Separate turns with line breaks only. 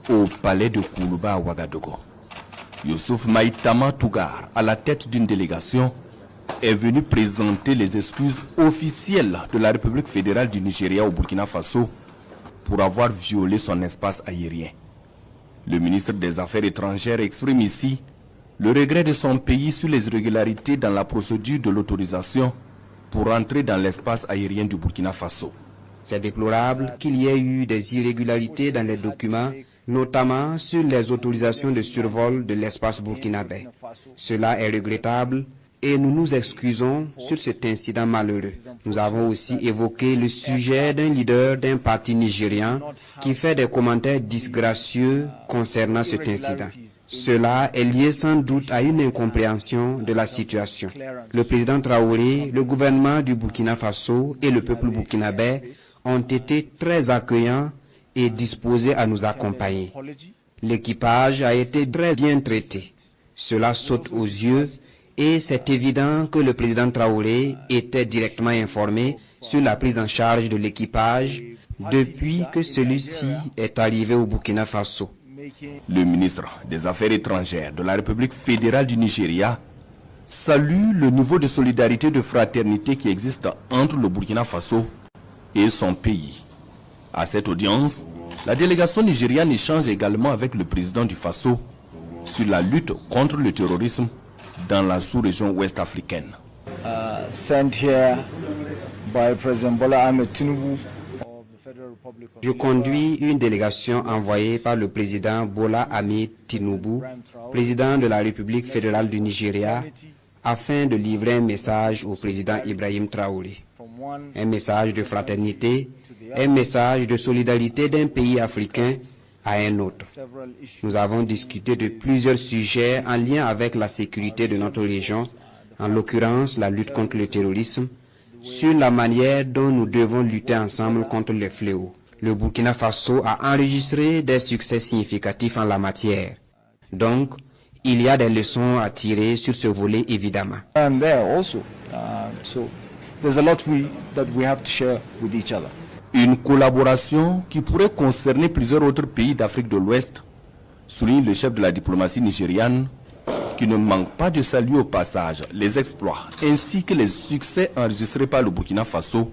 au palais de Koulouba à Ouagadougou. Youssouf Maïtama Tougar, à la tête d'une délégation, est venu présenter les excuses officielles de la République fédérale du Nigeria au Burkina Faso pour avoir violé son espace aérien. Le ministre des Affaires étrangères exprime ici le regret de son pays sur les irrégularités dans la procédure de l'autorisation pour entrer dans l'espace aérien du Burkina Faso.
C'est déplorable qu'il y ait eu des irrégularités dans les documents, notamment sur les autorisations de survol de l'espace burkinabé. Cela est regrettable et nous nous excusons sur cet incident malheureux. Nous avons aussi évoqué le sujet d'un leader d'un parti nigérien qui fait des commentaires disgracieux concernant cet incident. Cela est lié sans doute à une incompréhension de la situation. Le président Traoré, le gouvernement du Burkina Faso et le peuple burkinabé ont été très accueillants et disposés à nous accompagner. L'équipage a été très bien traité. Cela saute aux yeux et c'est évident que le président Traoré était directement informé sur la prise en charge de l'équipage depuis que celui-ci est arrivé au Burkina Faso.
Le ministre des Affaires étrangères de la République fédérale du Nigeria salue le niveau de solidarité et de fraternité qui existe entre le Burkina Faso et son pays. À cette audience, la délégation nigériane échange également avec le président du Faso sur la lutte contre le terrorisme dans la sous-région ouest africaine.
Je conduis une délégation envoyée par le président Bola Ahmed Tinubu, président de la République fédérale du Nigeria, afin de livrer un message au président Ibrahim Traoré. Un message de fraternité, un message de solidarité d'un pays africain à un autre. Nous avons discuté de plusieurs sujets en lien avec la sécurité de notre région, en l'occurrence la lutte contre le terrorisme, sur la manière dont nous devons lutter ensemble contre les fléaux. Le Burkina Faso a enregistré des succès significatifs en la matière. Donc, il y a des leçons à tirer sur ce volet évidemment.
Une collaboration qui pourrait concerner plusieurs autres pays d'Afrique de l'Ouest, souligne le chef de la diplomatie nigériane, qui ne manque pas de saluer au passage les exploits ainsi que les succès enregistrés par le Burkina Faso